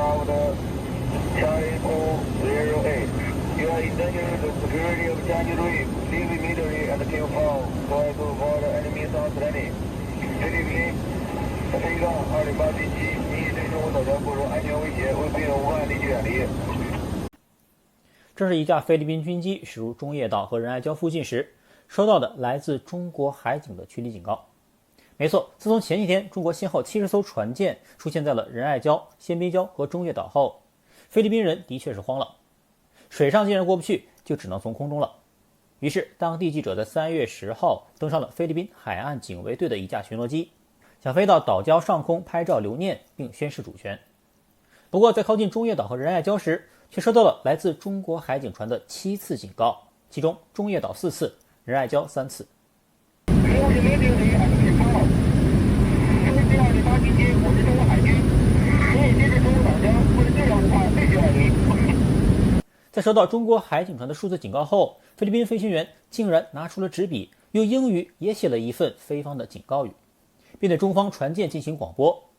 Cloud Charlie 408. You are in danger of the security of Changi Reef. Leave immediately and take fall. Try to avoid enemy sound threatening. 菲律宾飞杠208军机，你对中国岛礁构成安全威胁，为避免无碍立即远离。这是一架菲律宾军机驶入中业岛和仁爱礁附近时收到的来自中国海警的驱离警告。没错，自从前几天中国先后70艘船舰出现在了仁爱礁、鲜卑礁和中业岛后，菲律宾人的确是慌了。水上既然过不去，就只能从空中了。于是当地记者在3月10号登上了菲律宾海岸警卫队的一架巡逻机，想飞到岛礁上空拍照留念并宣示主权。不过在靠近中业岛和仁爱礁时，却收到了来自中国海警船的7次警告，其中中业岛4次，仁爱礁3次。在收到中国海警船的数次警告后，菲律宾飞行员竟然拿出了纸笔，用英语也写了一份菲方的警告语，并对中方船舰进行广播。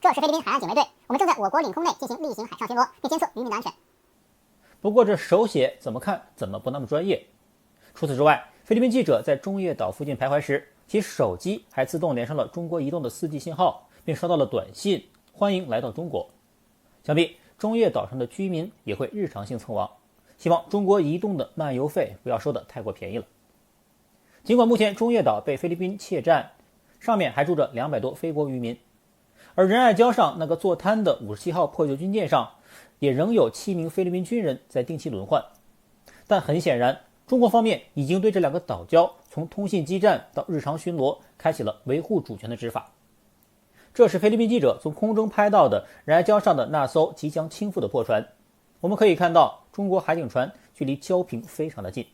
这是菲律宾海岸警卫队，我们正在我国领空内进行例行海上巡逻，并监测渔民的安全。不过这手写怎么看怎么不那么专业。除此之外，菲律宾记者在中业岛附近徘徊时，其手机还自动连上了中国移动的4G 信号，并收到了短信，欢迎来到中国。想必中业岛上的居民也会日常性蹭网，希望中国移动的漫游费不要收得太过便宜了。尽管目前中业岛被菲律宾窃占，上面还住着200多非国渔民，而仁爱礁上那个坐滩的57号破旧军舰上也仍有7名菲律宾军人在定期轮换。但很显然，中国方面已经对这2个岛礁从通信基站到日常巡逻开启了维护主权的执法。这是菲律宾记者从空中拍到的仁爱礁上的那艘即将倾覆的破船。我们可以看到中国海警船距离礁坪非常的近。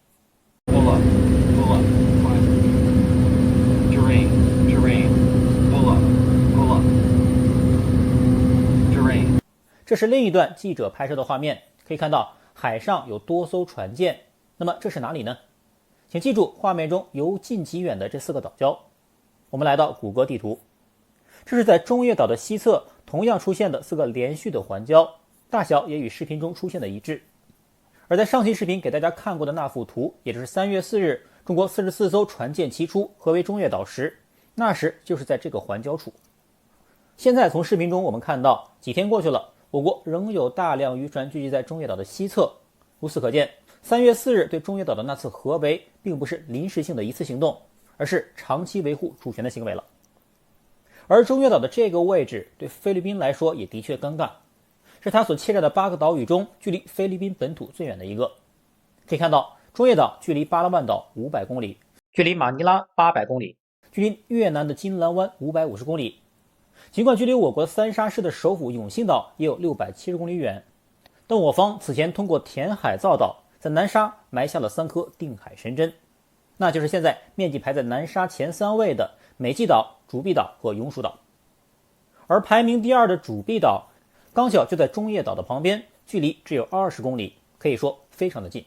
这是另一段记者拍摄的画面，可以看到海上有多艘船舰。那么这是哪里呢？请记住画面中由近及远的这4个岛礁。我们来到谷歌地图，这是在中业岛的西侧同样出现的4个连续的环礁，大小也与视频中出现的一致。而在上期视频给大家看过的那幅图，也就是3月4日中国44艘船舰齐出合围中业岛时，那时就是在这个环礁处。现在从视频中我们看到，几天过去了，我国仍有大量渔船聚集在中业岛的西侧。由此可见，3月4日对中业岛的那次合围并不是临时性的一次行动，而是长期维护主权的行为了。而中业岛的这个位置对菲律宾来说也的确尴尬，是它所窃占的8个岛屿中距离菲律宾本土最远的一个。可以看到，中业岛距离巴拉万岛500公里，距离马尼拉800公里，距离越南的金兰湾550公里。尽管距离我国三沙市的首府永兴岛也有670公里远，但我方此前通过填海造岛，在南沙埋下了3颗定海神针，那就是现在面积排在南沙前3位的美济岛、主碧岛和永暑岛。而排名第2的主碧岛刚巧就在中业岛的旁边，距离只有20公里，可以说非常的近。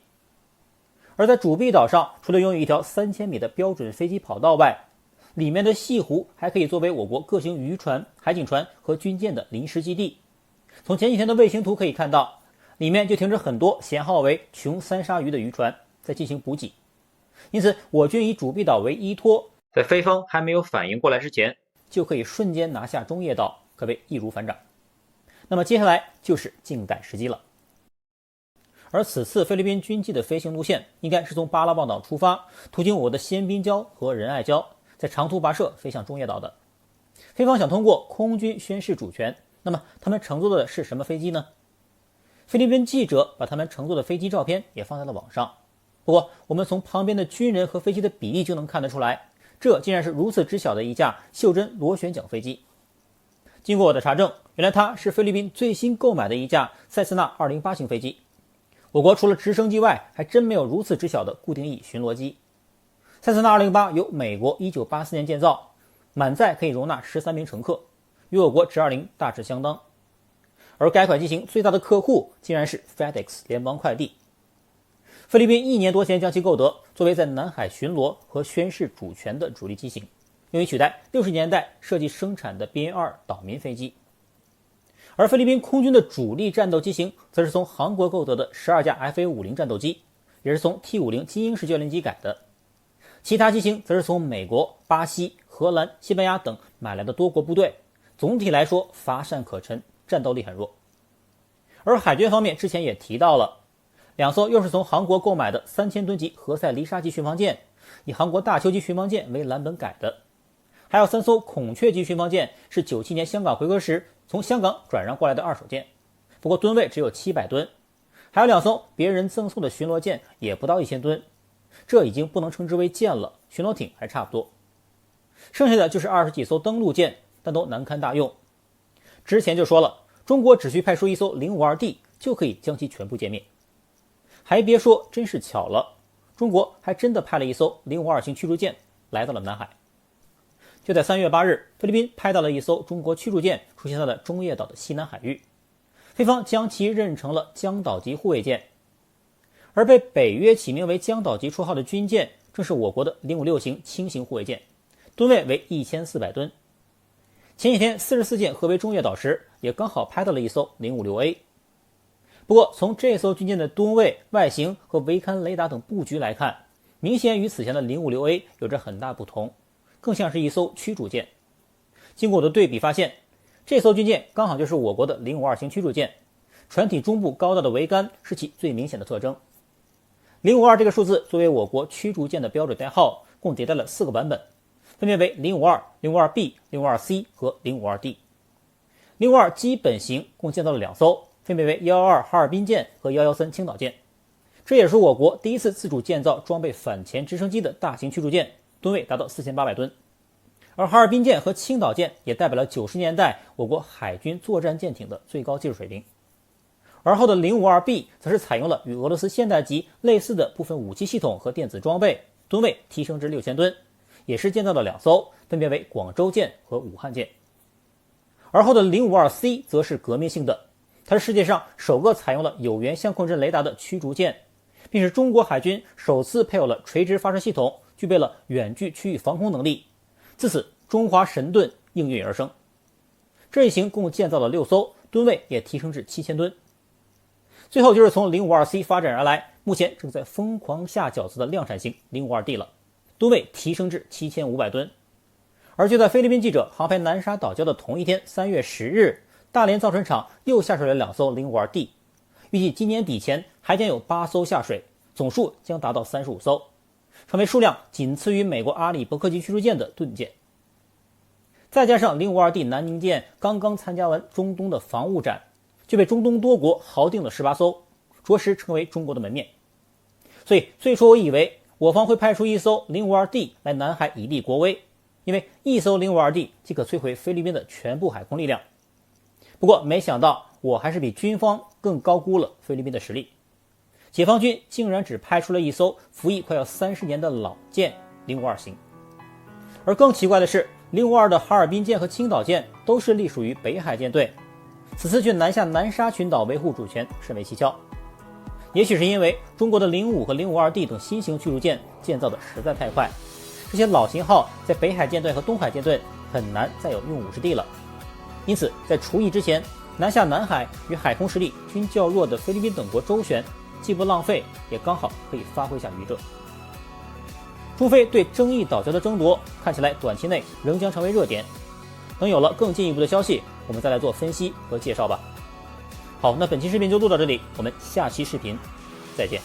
而在主碧岛上，除了拥有一条3000米的标准飞机跑道外，里面的西湖还可以作为我国各型渔船、海警船和军舰的临时基地。从前几天的卫星图可以看到，里面就停着很多舷号为琼三鲨鱼的渔船在进行补给。因此我军以主碧岛为依托，在菲方还没有反应过来之前，就可以瞬间拿下中业岛，可谓易如反掌。那么接下来就是静待时机了。而此次菲律宾军机的飞行路线应该是从巴拉望岛出发，途经我的鲜滨礁和仁爱礁，再长途跋涉飞向中业岛的。菲方想通过空军宣示主权，那么他们乘坐的是什么飞机呢？菲律宾记者把他们乘坐的飞机照片也放在了网上。不过我们从旁边的军人和飞机的比例就能看得出来，这竟然是如此之小的一架袖珍螺旋桨飞机。经过我的查证，原来它是菲律宾最新购买的一架塞斯纳208型飞机。我国除了直升机外，还真没有如此之小的固定翼巡逻机。塞斯纳208由美国1984年建造，满载可以容纳13名乘客，与我国直220大致相当。而该款机型最大的客户竟然是 FedEx 联邦快递。菲律宾1年多前将其购得，作为在南海巡逻和宣示主权的主力机型，用于取代60年代设计生产的 BN2 岛民飞机。而菲律宾空军的主力战斗机型则是从韩国购得的12架 FA-50 战斗机，也是从 T-50 精英式教练机改的。其他机型则是从美国、巴西、荷兰、西班牙等买来的多国部队，总体来说乏善可陈，战斗力很弱。而海军方面之前也提到了，2艘又是从韩国购买的3000吨级何塞黎沙级巡防舰，以韩国大邱级巡防舰为蓝本改的。还有3艘孔雀级巡防舰是97年香港回归时从香港转让过来的二手舰，不过吨位只有700吨。还有2艘别人赠送的巡逻舰也不到1000吨，这已经不能称之为舰了，巡逻艇还差不多。剩下的就是20几艘登陆舰，但都难堪大用。之前就说了，中国只需派出1艘 052D 就可以将其全部歼灭。还别说，真是巧了，中国还真的派了1艘052型驱逐舰来到了南海。就在3月8日，菲律宾拍到了1艘中国驱逐舰出现在了中业岛的西南海域，菲方将其认成了江岛级护卫舰。而被北约起名为江岛级绰号的军舰，正是我国的056型轻型护卫舰，吨位为1400吨。前几天44舰合围中业岛时，也刚好拍到了1艘 056A。 不过从这艘军舰的吨位、外形和维勘雷达等布局来看，明显与此前的 056A 有着很大不同，更像是1艘驱逐舰。经过我的对比发现，这艘军舰刚好就是我国的052型驱逐舰，船体中部高大的桅杆是其最明显的特征。052这个数字作为我国驱逐舰的标准代号，共迭代了4个版本，分别为052、052B、052C 和 052D。 052基本型共建造了2艘，分别为112哈尔滨舰和113青岛舰。这也是我国第一次自主建造装备反潜直升机的大型驱逐舰，吨位达到4800吨。而哈尔滨舰和青岛舰也代表了90年代我国海军作战舰艇的最高技术水平。而后的 052B 则是采用了与俄罗斯现代级类似的部分武器系统和电子装备，吨位提升至6000吨，也是建造了2艘，分别为广州舰和武汉舰。而后的 052C 则是革命性的，它是世界上首个采用了有源相控阵雷达的驱逐舰，并是中国海军首次配有了垂直发射系统，具备了远距区域防空能力。自此，中华神盾应运而生。这一型共建造了6艘，吨位也提升至7000吨。最后就是从 052C 发展而来，目前正在疯狂下饺子的量产型 052D 了，吨位提升至7500吨。而就在菲律宾记者航拍南沙岛礁的同一天，3月10日，大连造船厂又下水了2艘 052D， 预计今年底前还将有8艘下水，总数将达到35艘，成为数量仅次于美国阿里伯克级驱逐舰的盾舰。再加上 052D 南宁舰刚刚参加完中东的防务展，就被中东多国豪订了18艘，着实成为中国的门面。所以最初我以为我方会派出1艘 052D 来南海以立国威，因为1艘 052D 即可摧毁菲律宾的全部海空力量。不过没想到我还是比军方更高估了菲律宾的实力，解放军竟然只派出了1艘服役快要30年的老舰052型。而更奇怪的是，052的哈尔滨舰和青岛舰都是隶属于北海舰队，此次却南下南沙群岛维护主权，甚为蹊跷。也许是因为中国的05和052D 等新型驱逐舰建造的实在太快，这些老型号在北海舰队和东海舰队很难再有用武之地了。因此在除役之前，南下南海与海空实力均较弱的菲律宾等国周旋，既不浪费，也刚好可以发挥下余热。中菲对争议岛礁的争夺看起来短期内仍将成为热点，等有了更进一步的消息，我们再来做分析和介绍吧。好，那本期视频就录到这里，我们下期视频再见。